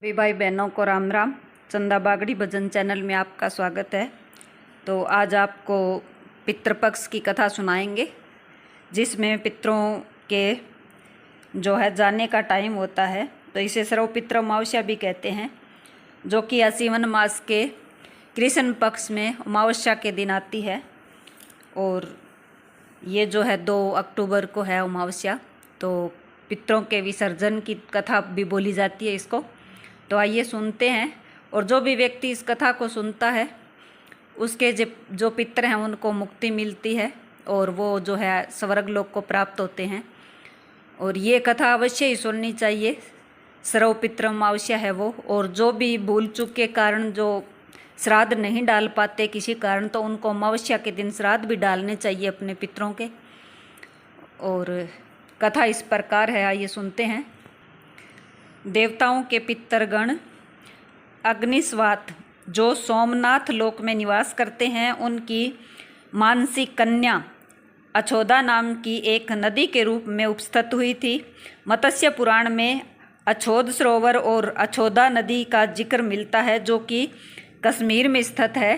सभी भाई बहनों को राम राम। चंदा बागड़ी भजन चैनल में आपका स्वागत है। तो आज आपको पितृपक्ष की कथा सुनाएंगे, जिसमें पितरों के जो है जाने का टाइम होता है। तो इसे सर्व पितृ अमावस्या भी कहते हैं, जो कि आश्विन मास के कृष्ण पक्ष में अमावस्या के दिन आती है। और ये जो है 2 अक्टूबर को है अमावस्या। तो पितरों के विसर्जन की कथा भी बोली जाती है इसको। तो आइए सुनते हैं। और जो भी व्यक्ति इस कथा को सुनता है, उसके जो पितर हैं उनको मुक्ति मिलती है और वो जो है स्वर्ग लोक को प्राप्त होते हैं। और ये कथा अवश्य ही सुननी चाहिए। सर्व पितृ अमावस्या है वो। और जो भी भूल चूक के कारण जो श्राद्ध नहीं डाल पाते किसी कारण, तो उनको अमावस्या के दिन श्राद्ध भी डालने चाहिए अपने पितरों के। और कथा इस प्रकार है, आइए सुनते हैं। देवताओं के पितरगण अग्निस्वात, जो सोमनाथ लोक में निवास करते हैं, उनकी मानसिक कन्या अछोदा नाम की एक नदी के रूप में उपस्थित हुई थी। मत्स्य पुराण में अछोद सरोवर और अछोदा नदी का जिक्र मिलता है, जो कि कश्मीर में स्थित है।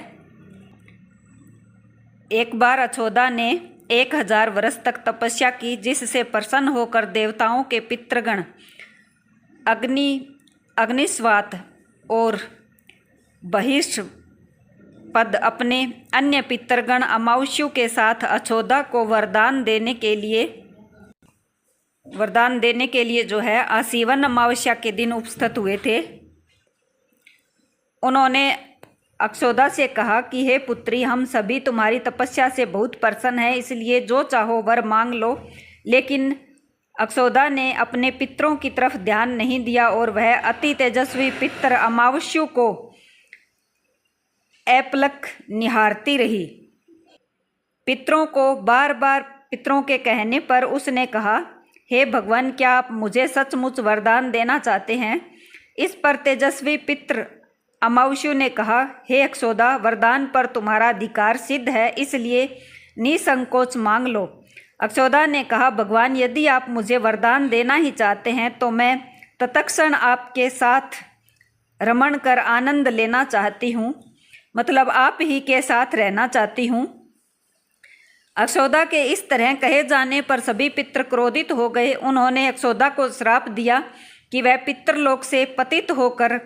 एक बार अछोदा ने 1000 वर्ष तक तपस्या की, जिससे प्रसन्न होकर देवताओं के पितृगण अग्निस्वात और बहिष्ठ पद अपने अन्य पितरगण अमावस्यु के साथ अछोदा को वरदान देने के लिए जो है आश्विन अमावस्या के दिन उपस्थित हुए थे। उन्होंने अक्षोदा से कहा कि हे पुत्री, हम सभी तुम्हारी तपस्या से बहुत प्रसन्न हैं, इसलिए जो चाहो वर मांग लो। लेकिन अक्षोदा ने अपने पितरों की तरफ ध्यान नहीं दिया और वह अति तेजस्वी पितर अमावस्यु को अपलक निहारती रही। पितरों को बार बार पितरों के कहने पर उसने कहा, हे भगवान, क्या आप मुझे सचमुच वरदान देना चाहते हैं? इस पर तेजस्वी पितर अमावस्यु ने कहा, हे अक्षोदा, वरदान पर तुम्हारा अधिकार सिद्ध है, इसलिए निसंकोच मांग लो। अक्षोदा ने कहा, भगवान, यदि आप मुझे वरदान देना ही चाहते हैं तो मैं तत्क्षण आपके साथ रमण कर आनंद लेना चाहती हूँ, मतलब आप ही के साथ रहना चाहती हूँ। अक्षोदा के इस तरह कहे जाने पर सभी पितर क्रोधित हो गए। उन्होंने अक्षोदा को श्राप दिया कि वह पितरलोक से पतित होकर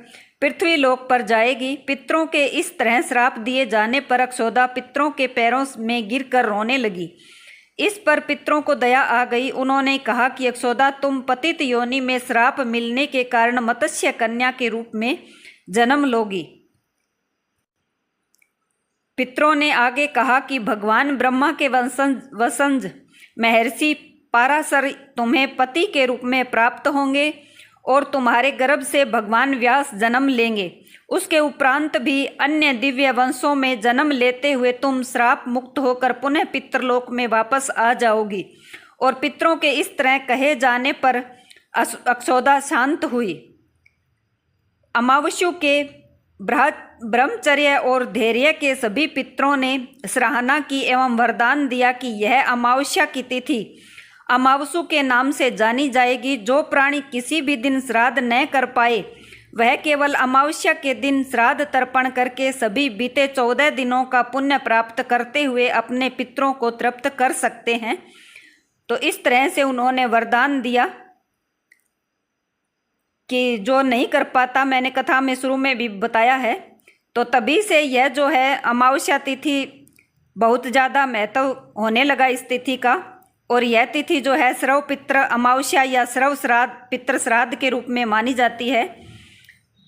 पृथ्वी लोक पर जाएगी। पितरों के इस तरह श्राप दिए जाने पर अक्षोदा पितरों के पैरों में गिरकर रोने लगी। इस पर पितरों को दया आ गई। उन्होंने कहा कि अक्षोदा, तुम पतित योनि में श्राप मिलने के कारण मत्स्य कन्या के रूप में जन्म लोगी। पितरों ने आगे कहा कि भगवान ब्रह्मा के वंशज महर्षि पाराशर तुम्हें पति के रूप में प्राप्त होंगे और तुम्हारे गर्भ से भगवान व्यास जन्म लेंगे। उसके उपरांत भी अन्य दिव्य वंशों में जन्म लेते हुए तुम श्राप मुक्त होकर पुनः पितरलोक में वापस आ जाओगी। और पितरों के इस तरह कहे जाने पर अक्षोदा शांत हुई। अमावस्यु के ब्रह्मचर्य और धैर्य के सभी पितरों ने सराहना की एवं वरदान दिया कि यह अमावस्या की तिथि अमावस्यु के नाम से जानी जाएगी। जो प्राणी किसी भी दिन श्राद्ध न कर पाए, वह केवल अमावस्या के दिन श्राद्ध तर्पण करके सभी बीते 14 दिनों का पुण्य प्राप्त करते हुए अपने पितरों को तृप्त कर सकते हैं। तो इस तरह से उन्होंने वरदान दिया कि जो नहीं कर पाता, मैंने कथा में शुरू में भी बताया है। तो तभी से यह जो है अमावस्या तिथि बहुत ज़्यादा महत्व होने लगा इस तिथि का। और यह तिथि जो है सर्व पितृ अमावस्या या सर्व श्राद्ध पितृ श्राद्ध के रूप में मानी जाती है।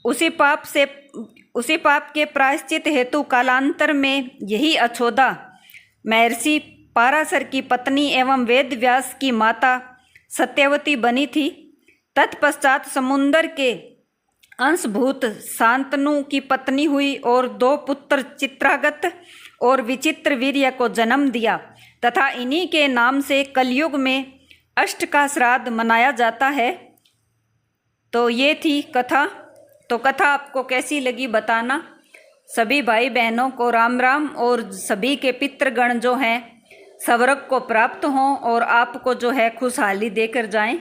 उसी पाप के प्रायश्चित हेतु कालांतर में यही अछोदा महर्षि पाराशर की पत्नी एवं वेद व्यास की माता सत्यवती बनी थी। तत्पश्चात समुंदर के अंशभूत शांतनु की पत्नी हुई और 2 पुत्र चित्रागत और विचित्र वीर्य को जन्म दिया तथा इन्हीं के नाम से कलयुग में अष्ट का श्राद्ध मनाया जाता है। तो ये थी कथा। तो कथा आपको कैसी लगी बताना। सभी भाई बहनों को राम राम। और सभी के पितृगण जो हैं स्वर्ग को प्राप्त हों और आपको जो है खुशहाली देकर जाएं।